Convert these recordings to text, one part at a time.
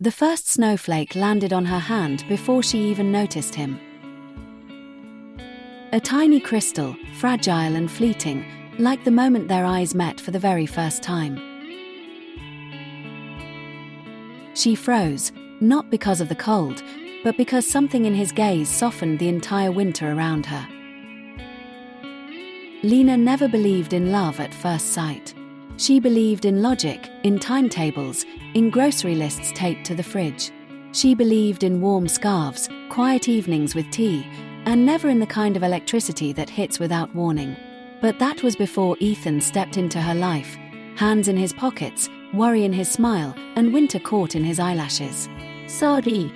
The first snowflake landed on her hand before she even noticed him. A tiny crystal, fragile and fleeting, like the moment their eyes met for the very first time. She froze, not because of the cold, but because something in his gaze softened the entire winter around her. Lena never believed in love at first sight. She believed in logic, in timetables, in grocery lists taped to the fridge. She believed in warm scarves, quiet evenings with tea, and never in the kind of electricity that hits without warning. But that was before Ethan stepped into her life, hands in his pockets, worry in his smile, and winter caught in his eyelashes. "Sorry,"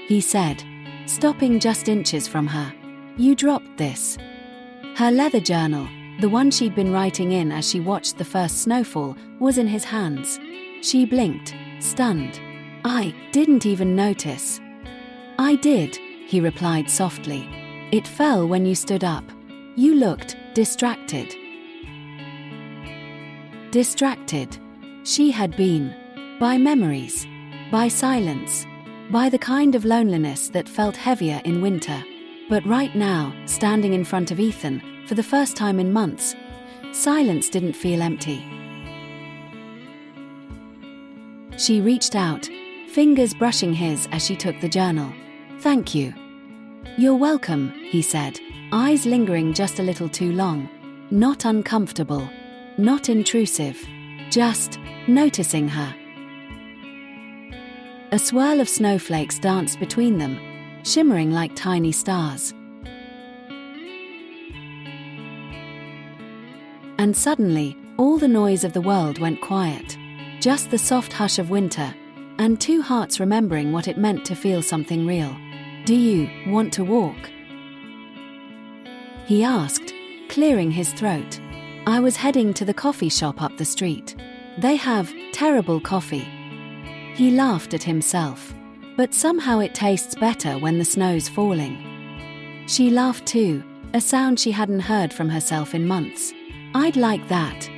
he said, stopping just inches from her. "You dropped this." Her leather journal, the one she'd been writing in as she watched the first snowfall, was in his hands. She blinked, stunned. "I didn't even notice." "I did," he replied softly. "It fell when you stood up. You looked distracted." Distracted. She had been. By memories. By silence. By the kind of loneliness that felt heavier in winter. But right now, standing in front of Ethan, for the first time in months, silence didn't feel empty. She reached out, fingers brushing his as she took the journal. "Thank you." "You're welcome," he said, eyes lingering just a little too long. Not uncomfortable. Not intrusive. Just noticing her. A swirl of snowflakes danced between them, shimmering like tiny stars. And suddenly, all the noise of the world went quiet. Just the soft hush of winter, and two hearts remembering what it meant to feel something real. "Do you want to walk?" he asked, clearing his throat. "I was heading to the coffee shop up the street. They have terrible coffee." He laughed at himself. "But somehow it tastes better when the snow's falling." She laughed too, a sound she hadn't heard from herself in months. "I'd like that."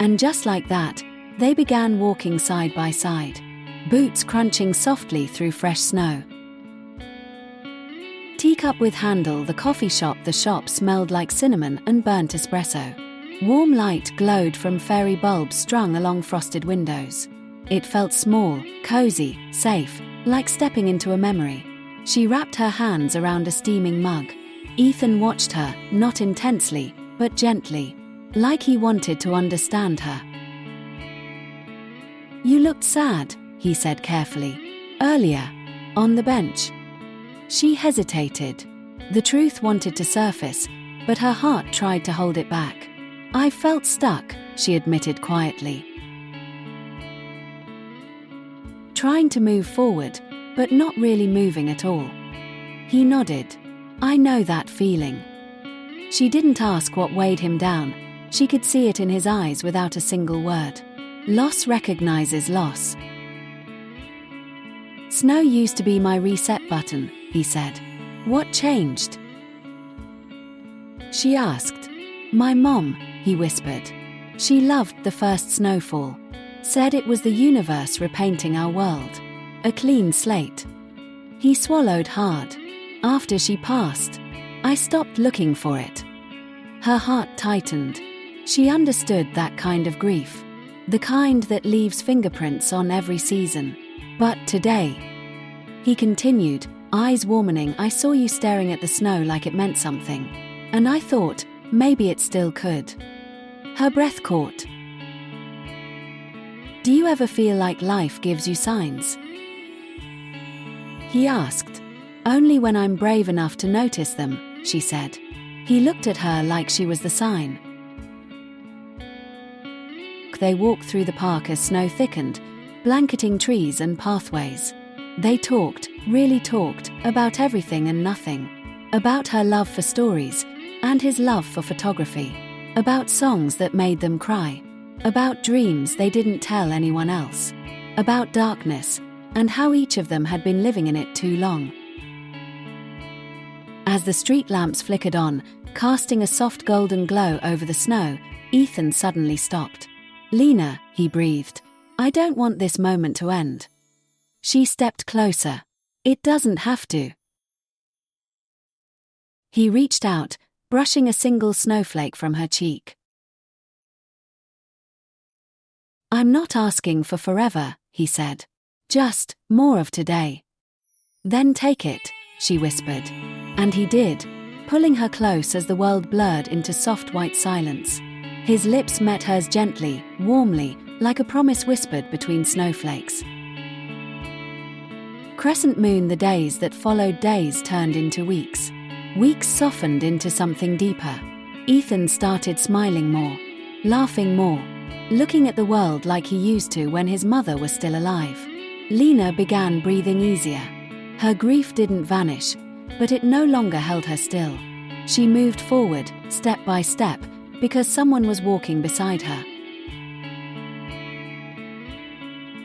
And just like that, they began walking side by side, boots crunching softly through fresh snow. Teacup with handle, the coffee shop. The shop smelled like cinnamon and burnt espresso. Warm light glowed from fairy bulbs strung along frosted windows. It felt small, cozy, safe, like stepping into a memory. She wrapped her hands around a steaming mug. Ethan watched her, not intensely, but gently, like he wanted to understand her. "You looked sad," he said carefully. "Earlier. On the bench." She hesitated. The truth wanted to surface, but her heart tried to hold it back. "I felt stuck," she admitted quietly. Trying to move forward, but not really moving at all. He nodded. "I know that feeling." She didn't ask what weighed him down. She could see it in his eyes without a single word. Loss recognizes loss. "Snow used to be my reset button," he said. "What changed?" She asked. "My mom," he whispered. "She loved the first snowfall. Said it was the universe repainting our world. A clean slate." He swallowed hard. "After she passed, I stopped looking for it." Her heart tightened. She understood that kind of grief. The kind that leaves fingerprints on every season. "But today," he continued, eyes warming, "I saw you staring at the snow like it meant something. And I thought, maybe it still could." Her breath caught. "Do you ever feel like life gives you signs?" he asked. "Only when I'm brave enough to notice them," she said. He looked at her like she was the sign. They walked through the park as snow thickened, blanketing trees and pathways. They talked, really talked, about everything and nothing. About her love for stories, and his love for photography. About songs that made them cry. About dreams they didn't tell anyone else. About darkness, and how each of them had been living in it too long. As the street lamps flickered on, casting a soft golden glow over the snow, Ethan suddenly stopped. "Lena," he breathed, I don't want this moment to end. She stepped closer. It doesn't have to. He reached out, brushing a single snowflake from her cheek. I'm not asking for forever, he said. Just more of today. Then take it, she whispered. And he did, pulling her close as the world blurred into soft white silence. His lips met hers gently, warmly, like a promise whispered between snowflakes. Crescent moon, the days that followed days turned into weeks. Weeks softened into something deeper. Ethan started smiling more, laughing more, looking at the world like he used to when his mother was still alive. Lena began breathing easier. Her grief didn't vanish, but it no longer held her still. She moved forward, step by step, because someone was walking beside her.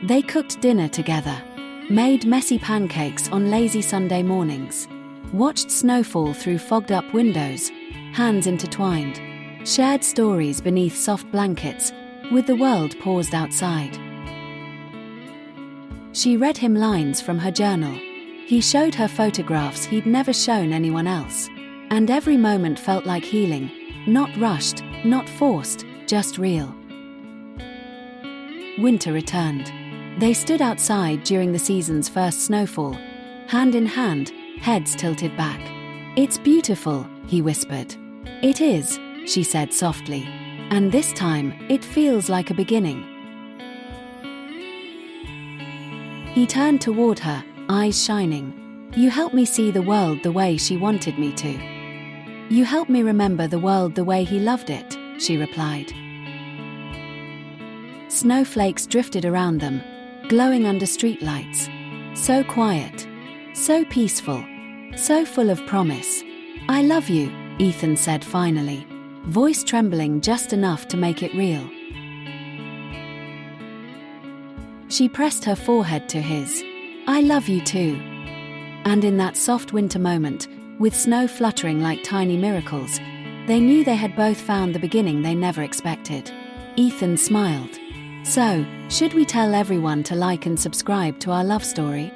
They cooked dinner together, made messy pancakes on lazy Sunday mornings, watched snowfall through fogged-up windows, hands intertwined, shared stories beneath soft blankets, with the world paused outside. She read him lines from her journal. He showed her photographs he'd never shown anyone else. And every moment felt like healing, not rushed, not forced, just real. Winter returned. They stood outside during the season's first snowfall, hand in hand, heads tilted back. It's beautiful, he whispered. It is, she said softly. And this time, it feels like a beginning. He turned toward her, eyes shining. You helped me see the world the way she wanted me to. You helped me remember the world the way he loved it, she replied. Snowflakes drifted around them, glowing under streetlights. So quiet, so peaceful, so full of promise. I love you, Ethan said finally, voice trembling just enough to make it real. She pressed her forehead to his. I love you too. And in that soft winter moment, with snow fluttering like tiny miracles, they knew they had both found the beginning they never expected. Ethan smiled. So, should we tell everyone to like and subscribe to our love story?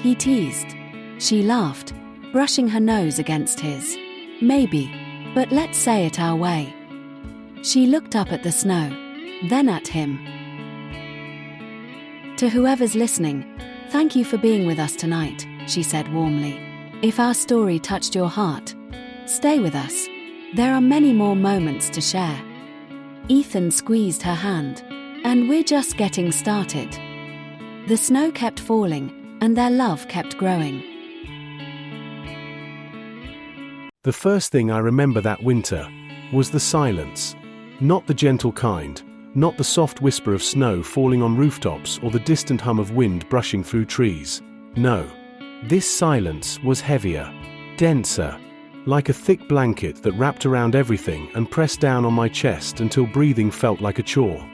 He teased. She laughed, brushing her nose against his. Maybe, but let's say it our way. She looked up at the snow, then at him. To whoever's listening, thank you for being with us tonight, she said warmly. If our story touched your heart, stay with us. There are many more moments to share. Ethan squeezed her hand. And we're just getting started. The snow kept falling, and their love kept growing. The first thing I remember that winter was the silence. Not the gentle kind, not the soft whisper of snow falling on rooftops or the distant hum of wind brushing through trees. No. This silence was heavier, denser, like a thick blanket that wrapped around everything and pressed down on my chest until breathing felt like a chore.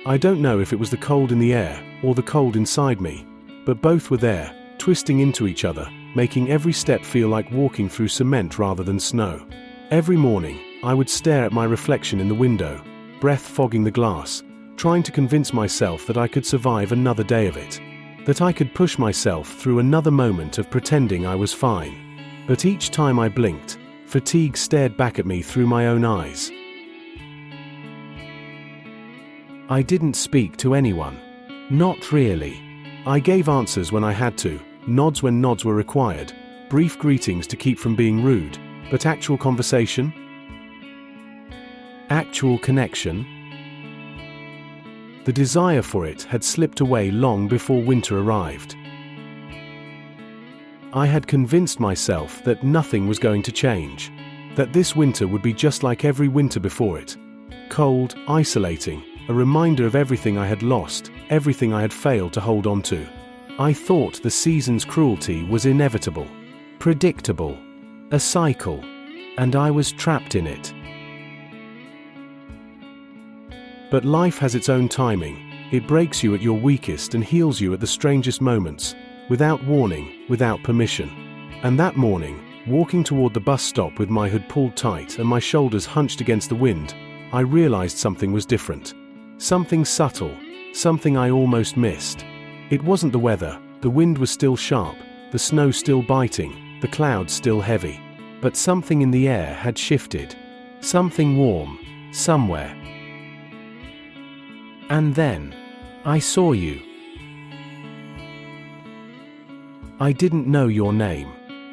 I don't know if it was the cold in the air or the cold inside me, but both were there, twisting into each other, making every step feel like walking through cement rather than snow. Every morning, I would stare at my reflection in the window, breath fogging the glass, trying to convince myself that I could survive another day of it, that I could push myself through another moment of pretending I was fine. But each time I blinked, fatigue stared back at me through my own eyes. I didn't speak to anyone. Not really. I gave answers when I had to, nods when nods were required, brief greetings to keep from being rude, but actual conversation? Actual connection? The desire for it had slipped away long before winter arrived. I had convinced myself that nothing was going to change, that this winter would be just like every winter before it. Cold, isolating, a reminder of everything I had lost, everything I had failed to hold on to. I thought the season's cruelty was inevitable, predictable, a cycle, and I was trapped in it. But life has its own timing. It breaks you at your weakest and heals you at the strangest moments, without warning, without permission. And that morning, walking toward the bus stop with my hood pulled tight and my shoulders hunched against the wind, I realized something was different. Something subtle, something I almost missed. It wasn't the weather, the wind was still sharp, the snow still biting, the clouds still heavy. But something in the air had shifted. Something warm, somewhere. And then, I saw you. I didn't know your name.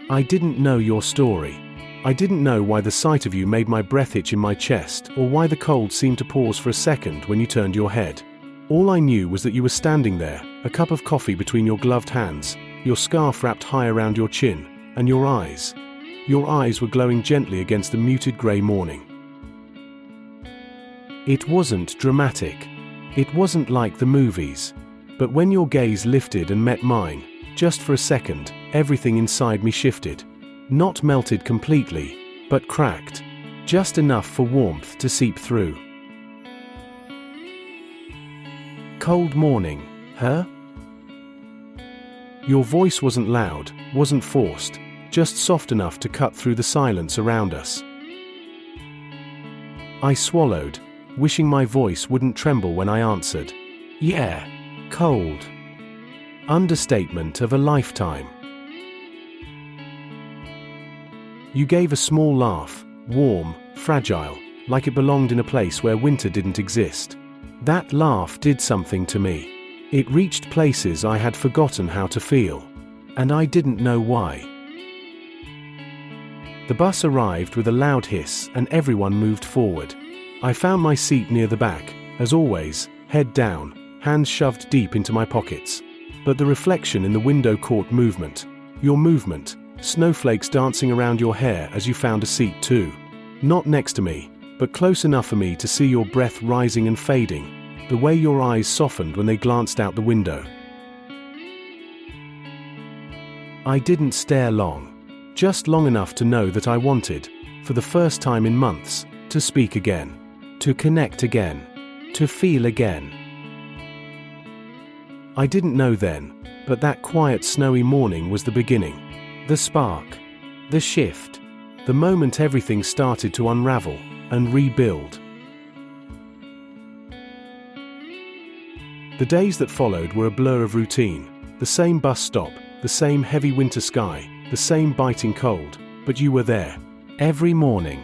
I didn't know your story. I didn't know why the sight of you made my breath itch in my chest, or why the cold seemed to pause for a second when you turned your head. All I knew was that you were standing there, a cup of coffee between your gloved hands, your scarf wrapped high around your chin, and your eyes. Your eyes were glowing gently against the muted grey morning. It wasn't dramatic. It wasn't like the movies. But when your gaze lifted and met mine, just for a second, everything inside me shifted. Not melted completely, but cracked. Just enough for warmth to seep through. Cold morning, huh? Your voice wasn't loud, wasn't forced, just soft enough to cut through the silence around us. I swallowed, wishing my voice wouldn't tremble when I answered. Yeah, cold. Understatement of a lifetime. You gave a small laugh, warm, fragile, like it belonged in a place where winter didn't exist. That laugh did something to me. It reached places I had forgotten how to feel. And I didn't know why. The bus arrived with a loud hiss and everyone moved forward. I found my seat near the back, as always, head down, hands shoved deep into my pockets. But the reflection in the window caught movement. Your movement, snowflakes dancing around your hair as you found a seat too. Not next to me, but close enough for me to see your breath rising and fading, the way your eyes softened when they glanced out the window. I didn't stare long, just long enough to know that I wanted, for the first time in months, to speak again, to connect again, to feel again. I didn't know then, but that quiet snowy morning was the beginning. The spark. The shift. The moment everything started to unravel and rebuild. The days that followed were a blur of routine. The same bus stop, the same heavy winter sky, the same biting cold, but you were there. Every morning.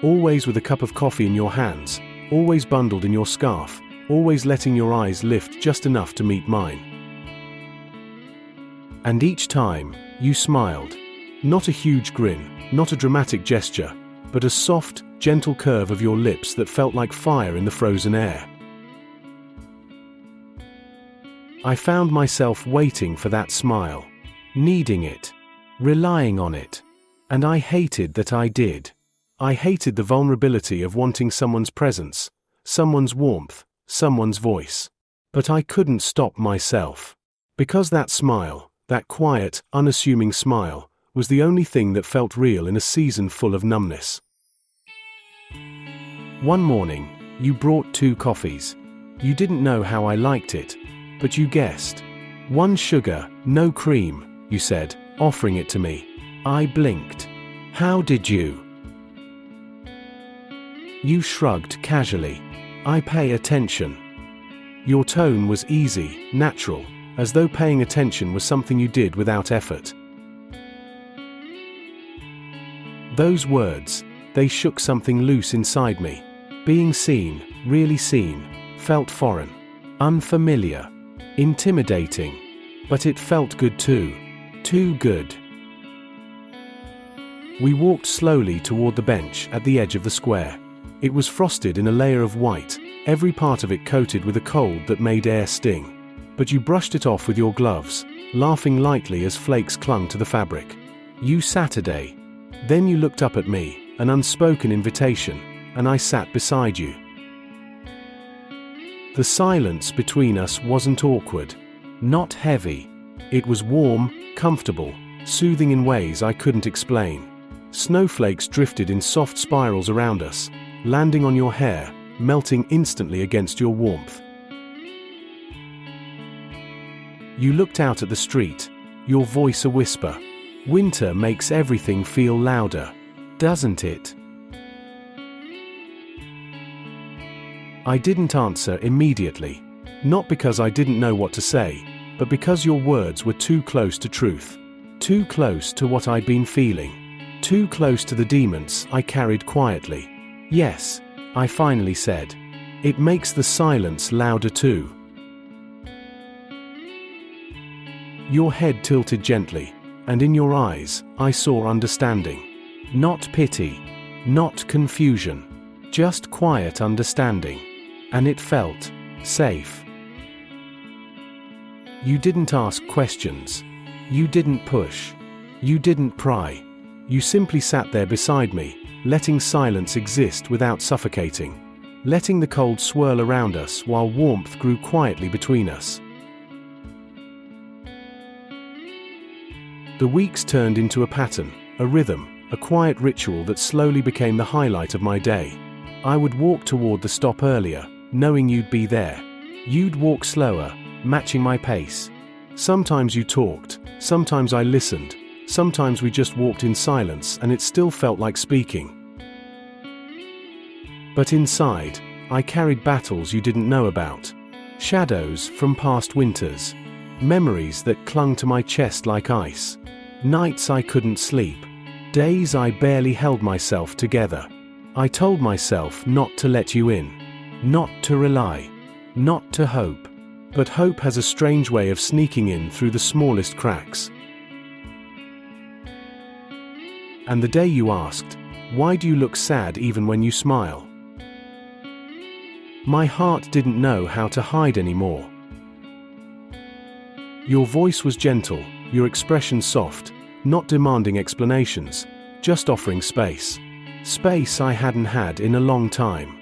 Always with a cup of coffee in your hands, always bundled in your scarf, always letting your eyes lift just enough to meet mine. And each time, you smiled. Not a huge grin, not a dramatic gesture, but a soft, gentle curve of your lips that felt like fire in the frozen air. I found myself waiting for that smile, needing it, relying on it. And I hated that I did. I hated the vulnerability of wanting someone's presence, someone's warmth, someone's voice. But I couldn't stop myself. Because that smile, that quiet, unassuming smile, was the only thing that felt real in a season full of numbness. One morning, you brought 2 coffees. You didn't know how I liked it, but you guessed. 1 sugar, no cream, you said, offering it to me. I blinked. How did you? You shrugged casually. I pay attention. Your tone was easy, natural, as though paying attention was something you did without effort. Those words, they shook something loose inside me. Being seen, really seen, felt foreign, unfamiliar, intimidating. But it felt good too. Too good. We walked slowly toward the bench at the edge of the square. It was frosted in a layer of white, every part of it coated with a cold that made air sting. But you brushed it off with your gloves, laughing lightly as flakes clung to the fabric. You Saturday. Then you looked up at me, an unspoken invitation, and I sat beside you. The silence between us wasn't awkward, not heavy. It was warm, comfortable, soothing in ways I couldn't explain. Snowflakes drifted in soft spirals around us, landing on your hair, melting instantly against your warmth. You looked out at the street, your voice a whisper. Winter makes everything feel louder, doesn't it? I didn't answer immediately. Not because I didn't know what to say, but because your words were too close to truth. Too close to what I'd been feeling. Too close to the demons I carried quietly. Yes, I finally said. It makes the silence louder too. Your head tilted gently, and in your eyes, I saw understanding. Not pity, not confusion, just quiet understanding. And it felt safe. You didn't ask questions. You didn't push. You didn't pry. You simply sat there beside me, letting silence exist without suffocating. Letting the cold swirl around us while warmth grew quietly between us. The weeks turned into a pattern, a rhythm, a quiet ritual that slowly became the highlight of my day. I would walk toward the stop earlier, knowing you'd be there. You'd walk slower, matching my pace. Sometimes you talked, sometimes I listened, sometimes we just walked in silence and it still felt like speaking. But inside, I carried battles you didn't know about. Shadows from past winters. Memories that clung to my chest like ice. Nights I couldn't sleep. Days I barely held myself together. I told myself not to let you in. Not to rely. Not to hope. But hope has a strange way of sneaking in through the smallest cracks. And the day you asked, "Why do you look sad even when you smile?" My heart didn't know how to hide anymore. Your voice was gentle, your expression soft, not demanding explanations, just offering space. Space I hadn't had in a long time.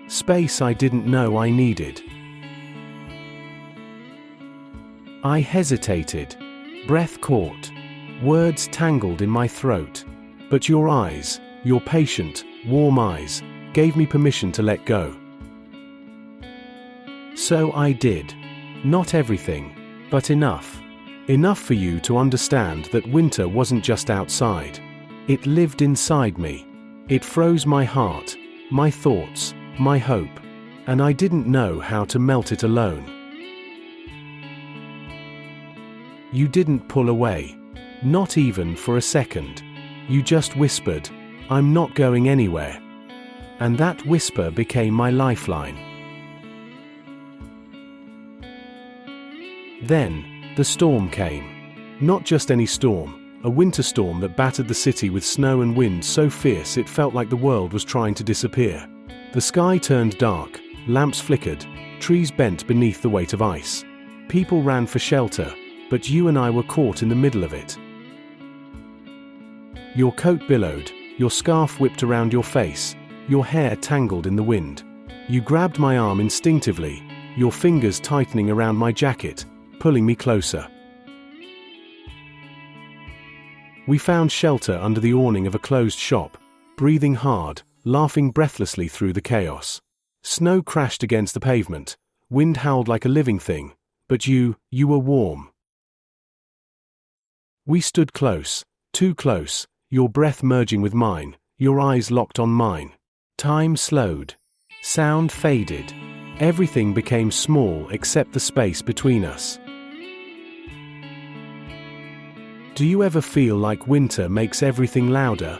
Space I didn't know I needed. I hesitated. Breath caught. Words tangled in my throat. But your eyes, your patient, warm eyes, gave me permission to let go. So I did. Not everything, but enough. Enough for you to understand that winter wasn't just outside. It lived inside me. It froze my heart, my thoughts, my hope, and I didn't know how to melt it alone. You didn't pull away. Not even for a second. You just whispered, "I'm not going anywhere." And that whisper became my lifeline. Then, the storm came. Not just any storm, a winter storm that battered the city with snow and wind so fierce it felt like the world was trying to disappear. The sky turned dark, lamps flickered, trees bent beneath the weight of ice. People ran for shelter, but you and I were caught in the middle of it. Your coat billowed, your scarf whipped around your face, your hair tangled in the wind. You grabbed my arm instinctively, your fingers tightening around my jacket, pulling me closer. We found shelter under the awning of a closed shop, breathing hard, laughing breathlessly through the chaos. Snow crashed against the pavement, wind howled like a living thing, but you were warm. We stood close, too close, your breath merging with mine, your eyes locked on mine. Time slowed. Sound faded. Everything became small except the space between us. Do you ever feel like winter makes everything louder?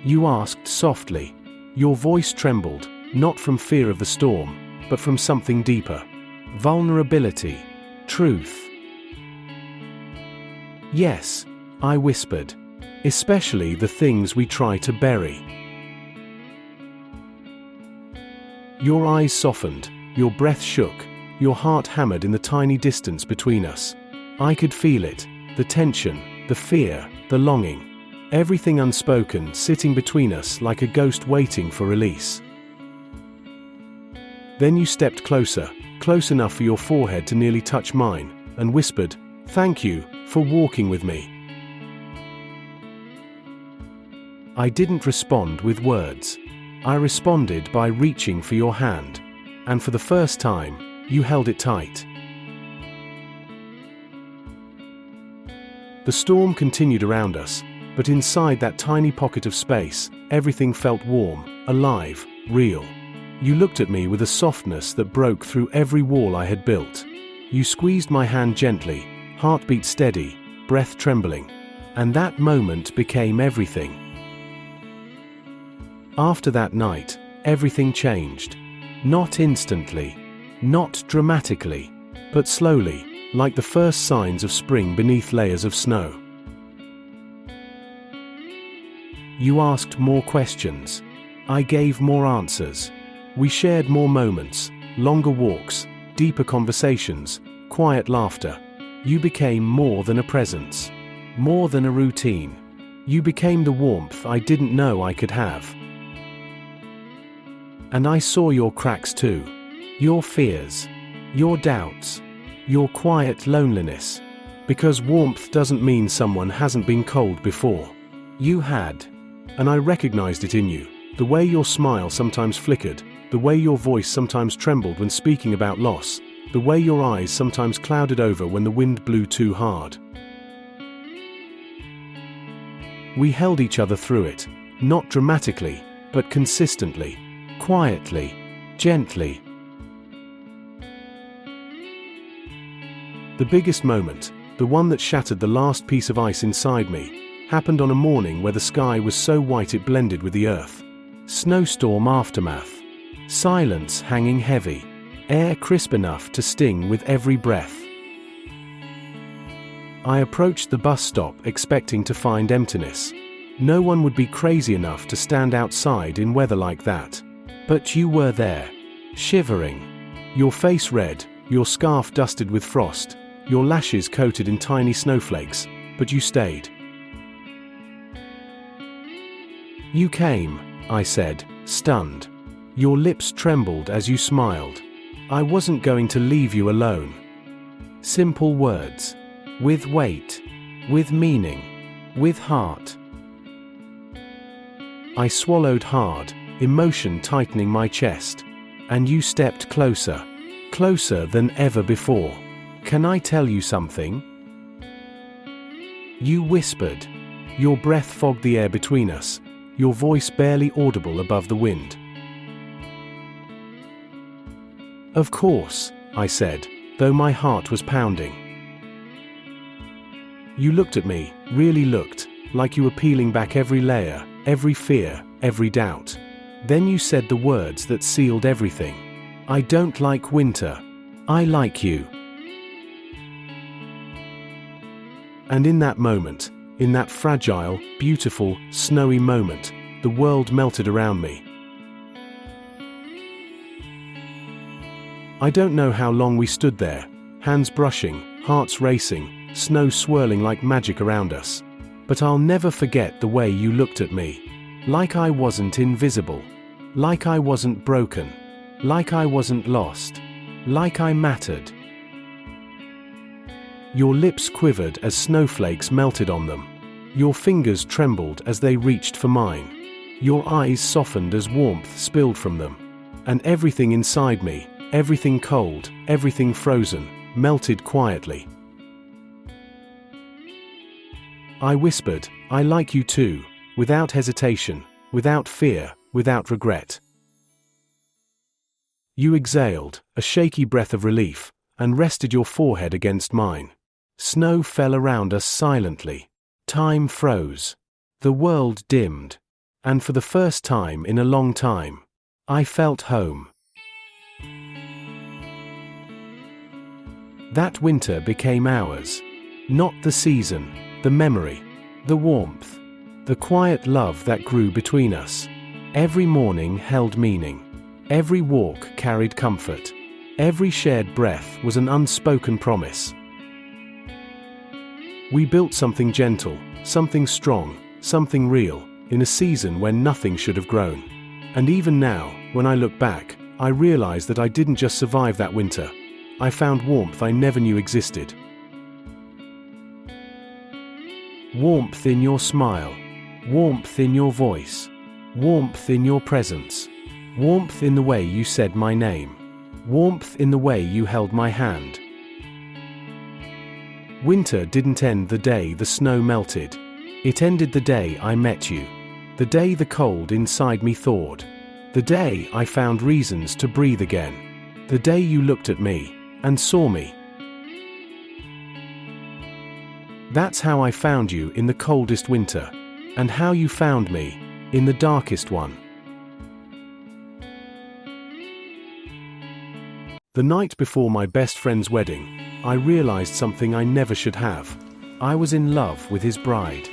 You asked softly. Your voice trembled, not from fear of the storm, but from something deeper. Vulnerability. Truth. Yes, I whispered. Especially the things we try to bury. Your eyes softened, your breath shook, your heart hammered in the tiny distance between us. I could feel it, the tension, the fear, the longing. Everything unspoken sitting between us like a ghost waiting for release. Then you stepped closer, close enough for your forehead to nearly touch mine, and whispered, "Thank you for walking with me." I didn't respond with words. I responded by reaching for your hand. And for the first time, you held it tight. The storm continued around us, but inside that tiny pocket of space, everything felt warm, alive, real. You looked at me with a softness that broke through every wall I had built. You squeezed my hand gently, heartbeat steady, breath trembling. And that moment became everything. After that night, everything changed. Not instantly, not dramatically, but slowly, like the first signs of spring beneath layers of snow. You asked more questions. I gave more answers. We shared more moments, longer walks, deeper conversations, quiet laughter. You became more than a presence, more than a routine. You became the warmth I didn't know I could have. And I saw your cracks too. Your fears, your doubts, your quiet loneliness. Because warmth doesn't mean someone hasn't been cold before. You had. And I recognized it in you. The way your smile sometimes flickered, the way your voice sometimes trembled when speaking about loss, the way your eyes sometimes clouded over when the wind blew too hard. We held each other through it, not dramatically, but consistently, quietly, gently. The biggest moment, the one that shattered the last piece of ice inside me, happened on a morning where the sky was so white it blended with the earth. Snowstorm aftermath. Silence hanging heavy. Air crisp enough to sting with every breath. I approached the bus stop expecting to find emptiness. No one would be crazy enough to stand outside in weather like that. But you were there, shivering. Your face red, your scarf dusted with frost, your lashes coated in tiny snowflakes, but you stayed. You came, I said, stunned. Your lips trembled as you smiled. I wasn't going to leave you alone. Simple words. With weight. With meaning. With heart. I swallowed hard, emotion tightening my chest. And you stepped closer. Closer than ever before. Can I tell you something? You whispered. Your breath fogged the air between us. Your voice barely audible above the wind. Of course, I said, though my heart was pounding. You looked at me, really looked, like you were peeling back every layer, every fear, every doubt. Then you said the words that sealed everything. I don't like winter. I like you. And in that moment, in that fragile, beautiful, snowy moment, the world melted around me. I don't know how long we stood there, hands brushing, hearts racing, snow swirling like magic around us. But I'll never forget the way you looked at me. Like I wasn't invisible. Like I wasn't broken. Like I wasn't lost. Like I mattered. Your lips quivered as snowflakes melted on them. Your fingers trembled as they reached for mine. Your eyes softened as warmth spilled from them. And everything inside me, everything cold, everything frozen, melted quietly. I whispered, I like you too, without hesitation, without fear, without regret. You exhaled, a shaky breath of relief, and rested your forehead against mine. Snow fell around us silently. Time froze. The world dimmed. And for the first time in a long time, I felt home. That winter became ours. Not the season, the memory, the warmth, the quiet love that grew between us. Every morning held meaning. Every walk carried comfort. Every shared breath was an unspoken promise. We built something gentle, something strong, something real, in a season when nothing should have grown. And even now, when I look back, I realize that I didn't just survive that winter. I found warmth I never knew existed. Warmth in your smile. Warmth in your voice. Warmth in your presence. Warmth in the way you said my name. Warmth in the way you held my hand. Winter didn't end the day the snow melted. It ended the day I met you. The day the cold inside me thawed. The day I found reasons to breathe again. The day you looked at me and saw me. That's how I found you in the coldest winter, and how you found me in the darkest one. The night before my best friend's wedding, I realized something I never should have. I was in love with his bride.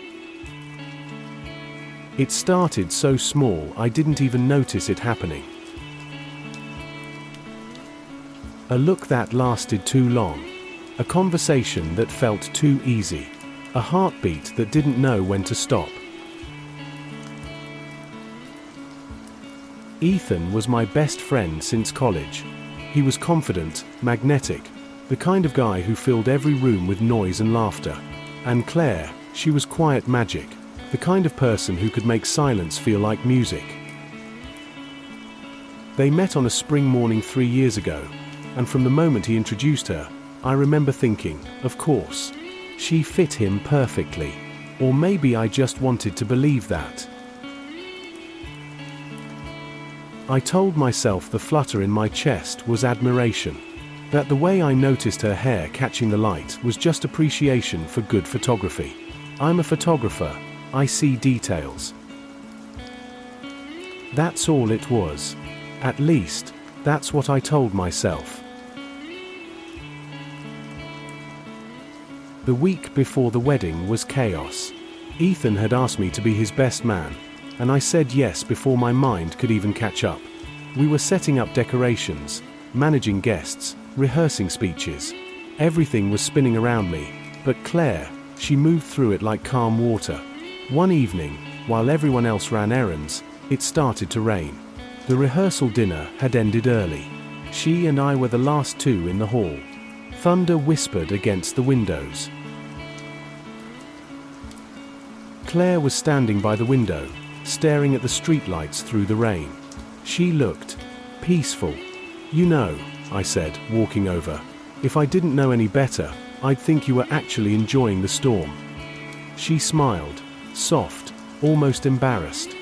It started so small I didn't even notice it happening. A look that lasted too long. A conversation that felt too easy. A heartbeat that didn't know when to stop. Ethan was my best friend since college. He was confident, magnetic, the kind of guy who filled every room with noise and laughter. And Claire, she was quiet magic, the kind of person who could make silence feel like music. They met on a spring morning 3 years ago, and from the moment he introduced her, I remember thinking, of course, she fit him perfectly. Or maybe I just wanted to believe that. I told myself the flutter in my chest was admiration. That the way I noticed her hair catching the light was just appreciation for good photography. I'm a photographer, I see details. That's all it was. At least, that's what I told myself. The week before the wedding was chaos. Ethan had asked me to be his best man, and I said yes before my mind could even catch up. We were setting up decorations, managing guests, rehearsing speeches. Everything was spinning around me, but Claire, she moved through it like calm water. One evening, while everyone else ran errands, it started to rain. The rehearsal dinner had ended early. She and I were the last two in the hall. Thunder whispered against the windows. Claire was standing by the window, staring at the streetlights through the rain. She looked peaceful. You know, I said, walking over, if I didn't know any better, I'd think you were actually enjoying the storm. She smiled, soft, almost embarrassed.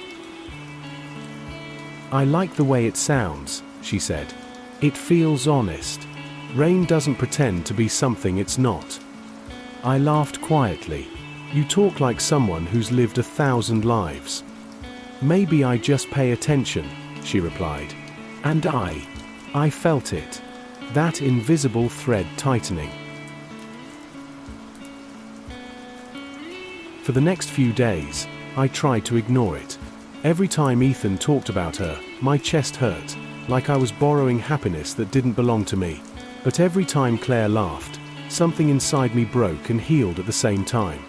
I like the way it sounds, she said. It feels honest. Rain doesn't pretend to be something it's not. I laughed quietly. You talk like someone who's lived 1,000 lives. Maybe I just pay attention, she replied. And I felt it. That invisible thread tightening. For the next few days, I tried to ignore it. Every time Ethan talked about her, my chest hurt, like I was borrowing happiness that didn't belong to me. But every time Claire laughed, something inside me broke and healed at the same time.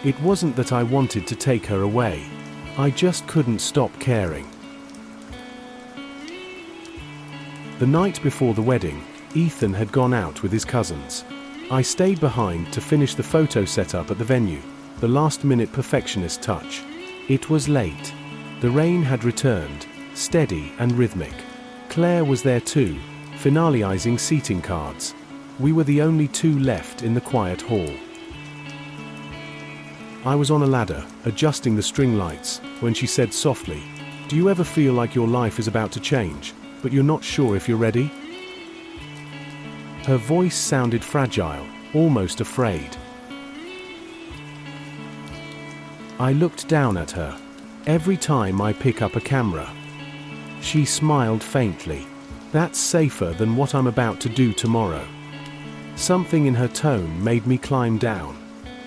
It wasn't that I wanted to take her away. I just couldn't stop caring. The night before the wedding, Ethan had gone out with his cousins. I stayed behind to finish the photo setup at the venue, the last-minute perfectionist touch. It was late. The rain had returned, steady and rhythmic. Claire was there too, finalizing seating cards. We were the only two left in the quiet hall. I was on a ladder, adjusting the string lights, when she said softly, "Do you ever feel like your life is about to change, but you're not sure if you're ready?" Her voice sounded fragile, almost afraid. I looked down at her. Every time I pick up a camera. She smiled faintly. That's safer than what I'm about to do tomorrow. Something in her tone made me climb down.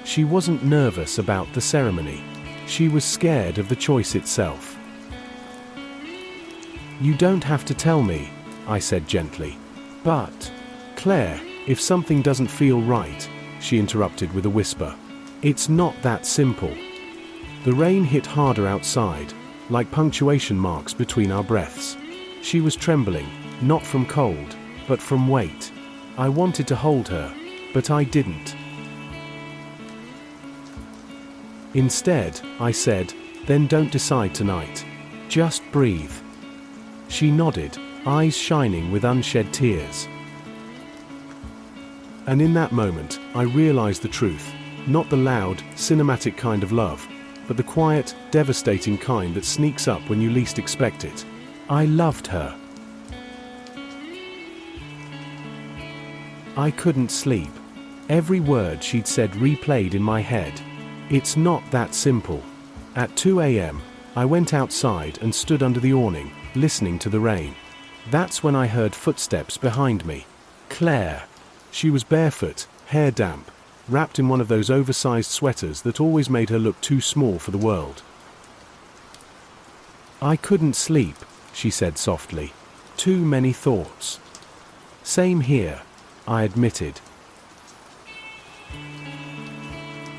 She wasn't nervous about the ceremony. She was scared of the choice itself. "You don't have to tell me," I said gently. "But, Claire, if something doesn't feel right," she interrupted with a whisper. "It's not that simple." The rain hit harder outside, like punctuation marks between our breaths. She was trembling, not from cold, but from weight. I wanted to hold her, but I didn't. Instead, I said, "Then don't decide tonight. Just breathe." She nodded, eyes shining with unshed tears. And in that moment, I realized the truth. Not the loud, cinematic kind of love, but the quiet, devastating kind that sneaks up when you least expect it. I loved her. I couldn't sleep. Every word she'd said replayed in my head. It's not that simple. At 2 a.m., I went outside and stood under the awning, listening to the rain. That's when I heard footsteps behind me. Claire. She was barefoot, hair damp, wrapped in one of those oversized sweaters that always made her look too small for the world. I couldn't sleep, she said softly. Too many thoughts. Same here, I admitted.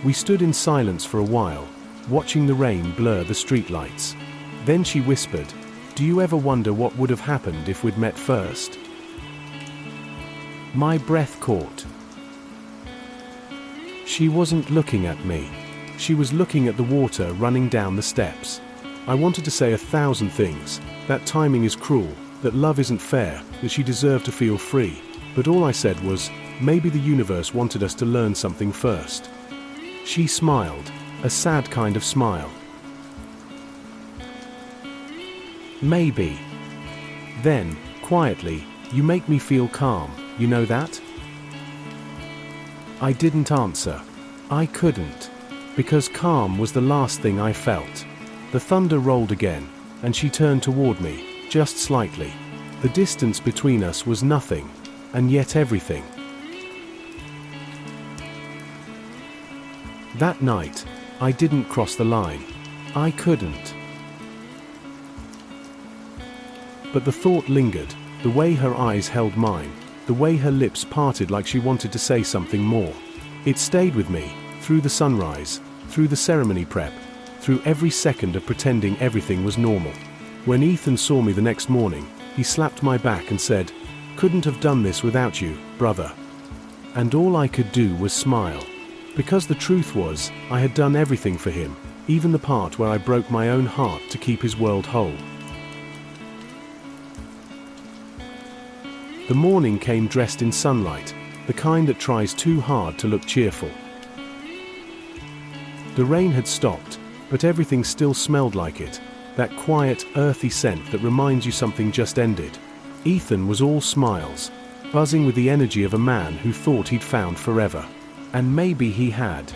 We stood in silence for a while, watching the rain blur the streetlights. Then she whispered, "Do you ever wonder what would have happened if we'd met first?" My breath caught. She wasn't looking at me. She was looking at the water running down the steps. I wanted to say 1,000 things, that timing is cruel, that love isn't fair, that she deserved to feel free. But all I said was, maybe the universe wanted us to learn something first. She smiled, a sad kind of smile. Maybe. Then, quietly, "You make me feel calm, you know that?" I didn't answer. I couldn't. Because calm was the last thing I felt. The thunder rolled again, and she turned toward me, just slightly. The distance between us was nothing, and yet everything. That night, I didn't cross the line. I couldn't. But the thought lingered, the way her eyes held mine, the way her lips parted like she wanted to say something more. It stayed with me, through the sunrise, through the ceremony prep, through every second of pretending everything was normal. When Ethan saw me the next morning, he slapped my back and said, "Couldn't have done this without you, brother." And all I could do was smile. Because the truth was, I had done everything for him, even the part where I broke my own heart to keep his world whole. The morning came dressed in sunlight, the kind that tries too hard to look cheerful. The rain had stopped, but everything still smelled like it, that quiet, earthy scent that reminds you something just ended. Ethan was all smiles, buzzing with the energy of a man who thought he'd found forever. And maybe he had.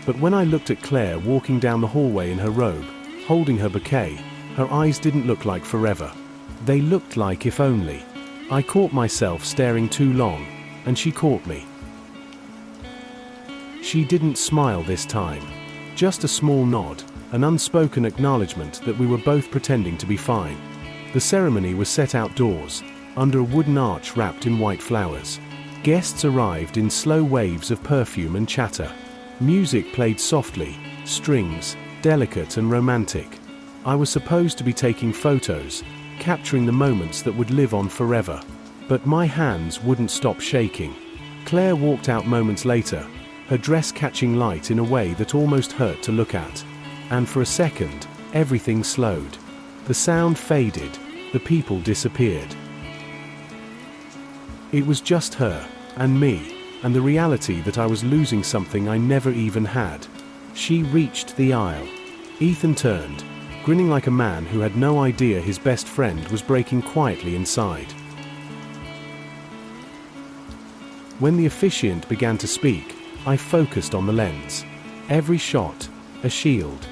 But when I looked at Claire walking down the hallway in her robe, holding her bouquet, her eyes didn't look like forever. They looked like if only. I caught myself staring too long, and she caught me. She didn't smile this time. Just a small nod, an unspoken acknowledgement that we were both pretending to be fine. The ceremony was set outdoors, under a wooden arch wrapped in white flowers. Guests arrived in slow waves of perfume and chatter. Music played softly, strings, delicate and romantic. I was supposed to be taking photos, capturing the moments that would live on forever. But my hands wouldn't stop shaking. Claire walked out moments later, her dress catching light in a way that almost hurt to look at. And for a second, everything slowed. The sound faded, the people disappeared. It was just her, and me, and the reality that I was losing something I never even had. She reached the aisle. Ethan turned, grinning like a man who had no idea his best friend was breaking quietly inside. When the officiant began to speak, I focused on the lens. Every shot, a shield.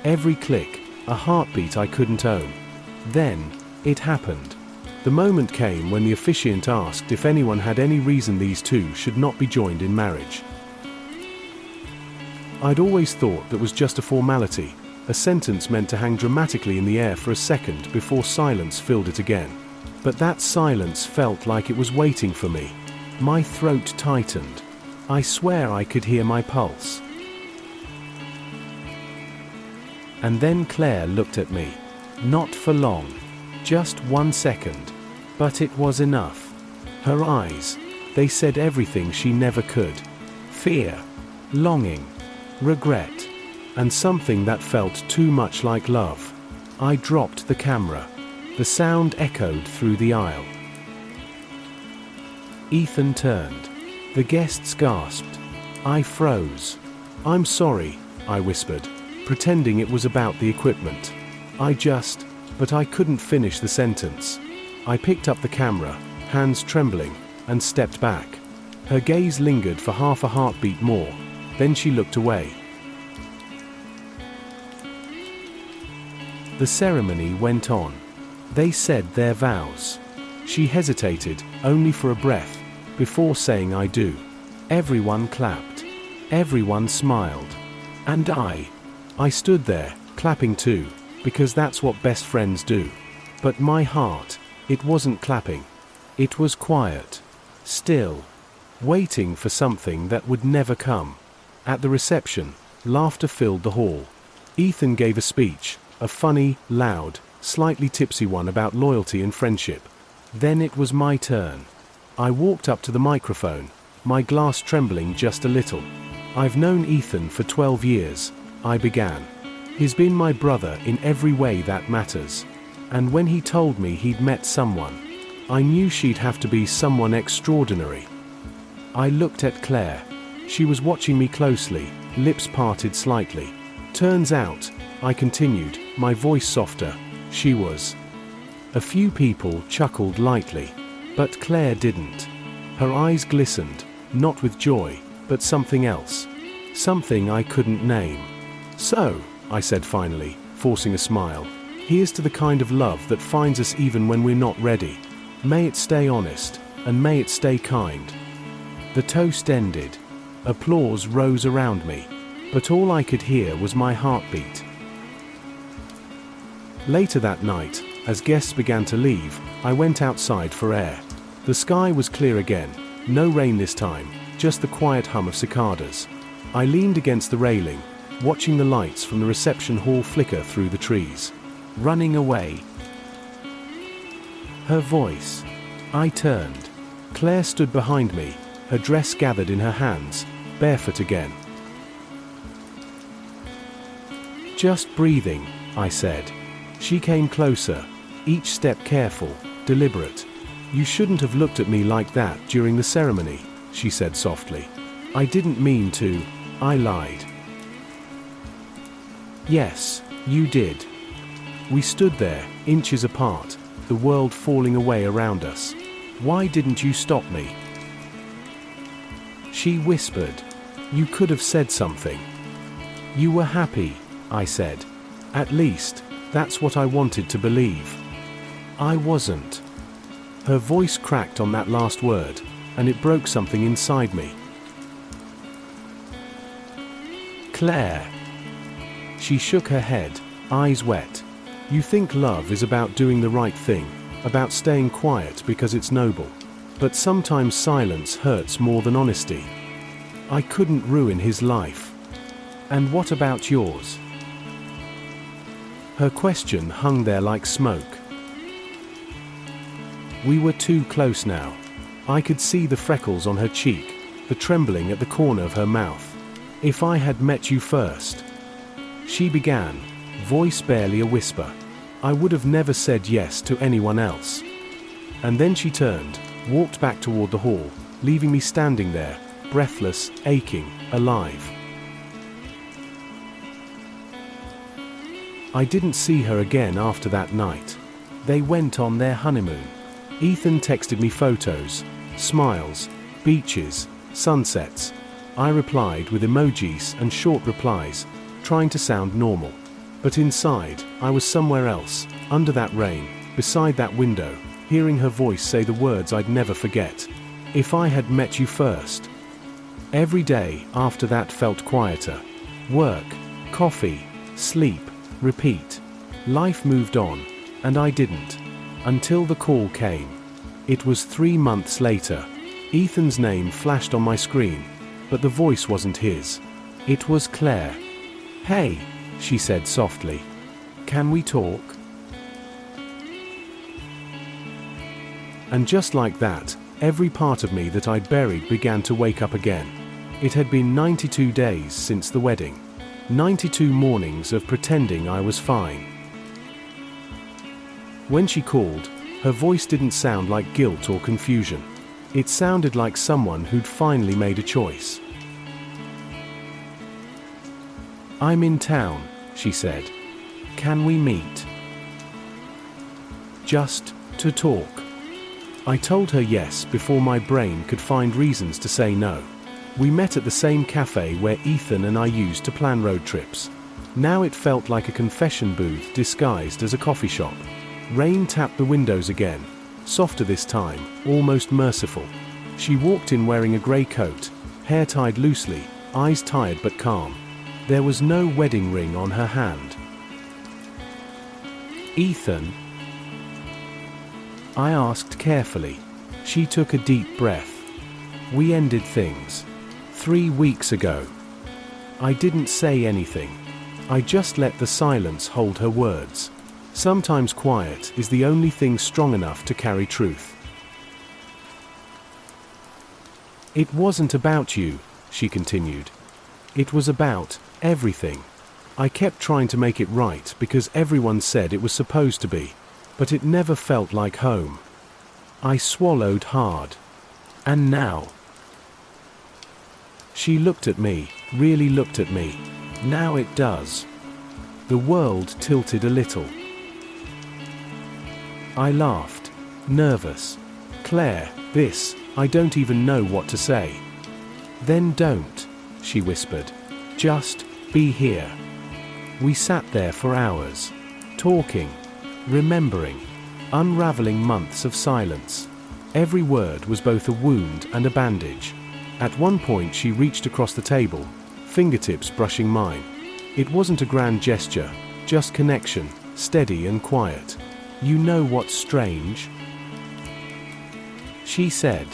Every click, a heartbeat I couldn't own. Then, it happened. The moment came when the officiant asked if anyone had any reason these two should not be joined in marriage. I'd always thought that was just a formality, a sentence meant to hang dramatically in the air for a second before silence filled it again. But that silence felt like it was waiting for me. My throat tightened. I swear I could hear my pulse. And then Claire looked at me. Not for long. Just 1 second. But it was enough. Her eyes, they said everything she never could. Fear, longing, regret, and something that felt too much like love. I dropped the camera. The sound echoed through the aisle. Ethan turned. The guests gasped. I froze. "I'm sorry," I whispered, pretending it was about the equipment. But I couldn't finish the sentence. I picked up the camera, hands trembling, and stepped back. Her gaze lingered for half a heartbeat more, then she looked away. The ceremony went on. They said their vows. She hesitated, only for a breath, before saying I do. Everyone clapped. Everyone smiled. And I stood there, clapping too, because that's what best friends do. But my heart, it wasn't clapping. It was quiet. Still. Waiting for something that would never come. At the reception, laughter filled the hall. Ethan gave a speech, a funny, loud, slightly tipsy one about loyalty and friendship. Then it was my turn. I walked up to the microphone, my glass trembling just a little. I've known Ethan for 12 years, I began. He's been my brother in every way that matters. And when he told me he'd met someone, I knew she'd have to be someone extraordinary. I looked at Claire. She was watching me closely, lips parted slightly. Turns out, I continued, my voice softer, she was. A few people chuckled lightly, but Claire didn't. Her eyes glistened, not with joy, but something else. Something I couldn't name. So, I said finally, forcing a smile, here's to the kind of love that finds us even when we're not ready. May it stay honest, and may it stay kind. The toast ended. Applause rose around me, but all I could hear was my heartbeat. Later that night, as guests began to leave, I went outside for air. The sky was clear again, no rain this time, just the quiet hum of cicadas. I leaned against the railing, watching the lights from the reception hall flicker through the trees. Running away. Her voice. I turned. Claire stood behind me, her dress gathered in her hands, barefoot again. Just breathing, I said. She came closer, each step careful, deliberate. You shouldn't have looked at me like that during the ceremony, she said softly. I didn't mean to, I lied. Yes, you did. We stood there, inches apart, the world falling away around us. Why didn't you stop me? She whispered. You could have said something. You were happy, I said. At least, that's what I wanted to believe. I wasn't. Her voice cracked on that last word, and it broke something inside me. Claire. She shook her head, eyes wet. You think love is about doing the right thing, about staying quiet because it's noble. But sometimes silence hurts more than honesty. I couldn't ruin his life. And what about yours? Her question hung there like smoke. We were too close now. I could see the freckles on her cheek, the trembling at the corner of her mouth. If I had met you first. She began, voice barely a whisper. I would have never said yes to anyone else. And then she turned, walked back toward the hall, leaving me standing there, breathless, aching, alive. I didn't see her again after that night. They went on their honeymoon. Ethan texted me photos, smiles, beaches, sunsets. I replied with emojis and short replies, trying to sound normal. But inside, I was somewhere else, under that rain, beside that window, hearing her voice say the words I'd never forget. If I had met you first. Every day after that felt quieter. Work, coffee, sleep, repeat. Life moved on, and I didn't. Until the call came. It was 3 months later. Ethan's name flashed on my screen, but the voice wasn't his. It was Claire. Hey, she said softly. Can we talk? And just like that, every part of me that I'd buried began to wake up again. It had been 92 days since the wedding. 92 mornings of pretending I was fine. When she called, her voice didn't sound like guilt or confusion. It sounded like someone who'd finally made a choice. I'm in town, she said. Can we meet? just to talk. I told her yes before my brain could find reasons to say no. We met at the same cafe where Ethan and I used to plan road trips. Now it felt like a confession booth disguised as a coffee shop. Rain tapped the windows again, softer this time, almost merciful. She walked in wearing a grey coat, hair tied loosely, eyes tired but calm. There was no wedding ring on her hand. "Ethan?" I asked carefully. She took a deep breath. "We ended things 3 weeks ago." I didn't say anything. I just let the silence hold her words. Sometimes quiet is the only thing strong enough to carry truth. "It wasn't about you," she continued. "It was about everything. I kept trying to make it right because everyone said it was supposed to be, but it never felt like home." I swallowed hard. "And now?" She looked at me, really looked at me. "Now it does." The world tilted a little. I laughed, nervous. "Claire, I don't even know what to say." "Then don't," she whispered. "Just be here." We sat there for hours, talking, remembering, unraveling months of silence. Every word was both a wound and a bandage. At one point she reached across the table, fingertips brushing mine. It wasn't a grand gesture, just connection, steady and quiet. "You know what's strange?" she said.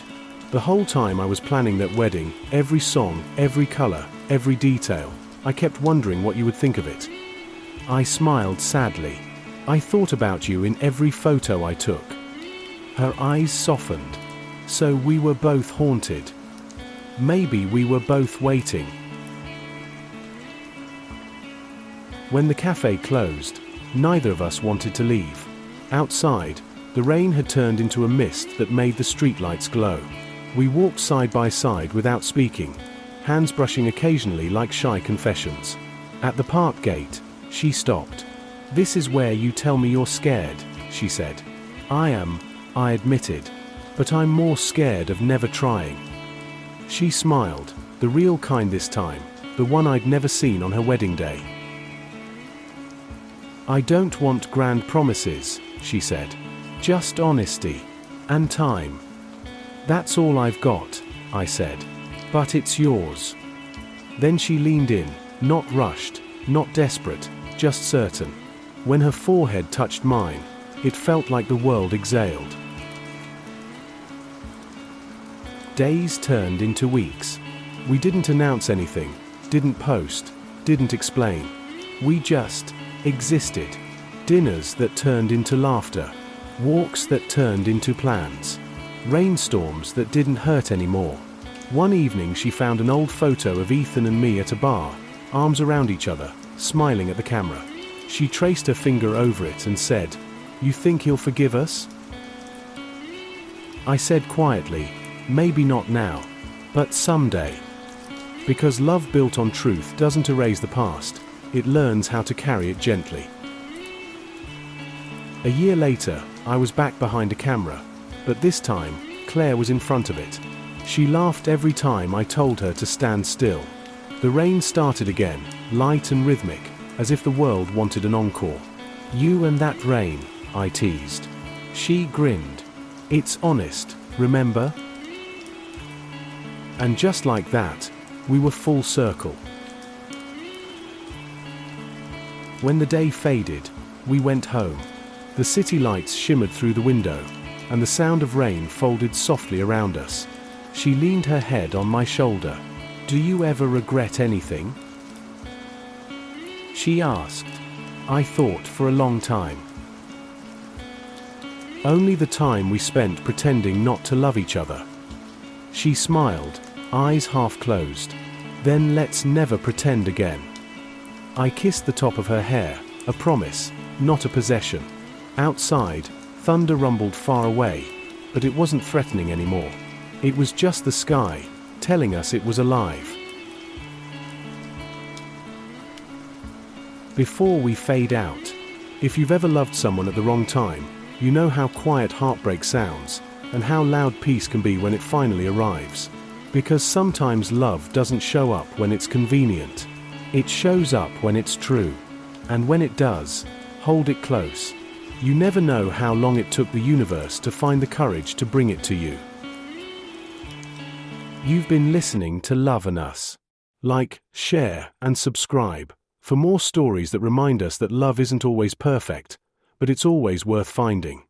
"The whole time I was planning that wedding, every song, every color, every detail, I kept wondering what you would think of it." I smiled sadly. "I thought about you in every photo I took." Her eyes softened. "So we were both haunted. Maybe we were both waiting." When the cafe closed, neither of us wanted to leave. Outside, the rain had turned into a mist that made the streetlights glow. We walked side by side without speaking, hands brushing occasionally like shy confessions. At the park gate, she stopped. "This is where you tell me you're scared," she said. "I am," I admitted. "But I'm more scared of never trying." She smiled, the real kind this time, the one I'd never seen on her wedding day. "I don't want grand promises," she said. "Just honesty. And time. That's all I've got," I said. "But it's yours." Then she leaned in, not rushed, not desperate, just certain. When her forehead touched mine, it felt like the world exhaled. Days turned into weeks. We didn't announce anything, didn't post, didn't explain. We just existed. Dinners that turned into laughter. Walks that turned into plans. Rainstorms that didn't hurt anymore. One evening she found an old photo of Ethan and me at a bar, arms around each other, smiling at the camera. She traced her finger over it and said, "You think he'll forgive us?" I said quietly, "Maybe not now, but someday." Because love built on truth doesn't erase the past, it learns how to carry it gently. A year later, I was back behind a camera, but this time, Claire was in front of it. She laughed every time I told her to stand still. The rain started again, light and rhythmic, as if the world wanted an encore. "You and that rain," I teased. She grinned. "It's honest, remember?" And just like that, we were full circle. When the day faded, we went home. The city lights shimmered through the window, and the sound of rain folded softly around us. She leaned her head on my shoulder. "Do you ever regret anything?" she asked. I thought for a long time. "Only the time we spent pretending not to love each other." She smiled, eyes half closed. "Then let's never pretend again." I kissed the top of her hair, a promise, not a possession. Outside, thunder rumbled far away, but it wasn't threatening anymore. It was just the sky, telling us it was alive. Before we fade out, if you've ever loved someone at the wrong time, You know how quiet heartbreak sounds, and how loud peace can be when it finally arrives. Because sometimes love doesn't show up when it's convenient. It shows up when it's true. And when it does, hold it close. You never know how long it took the universe to find the courage to bring it to you. You've been listening to Love and Us. Like, share, and subscribe for more stories that remind us that love isn't always perfect, but it's always worth finding.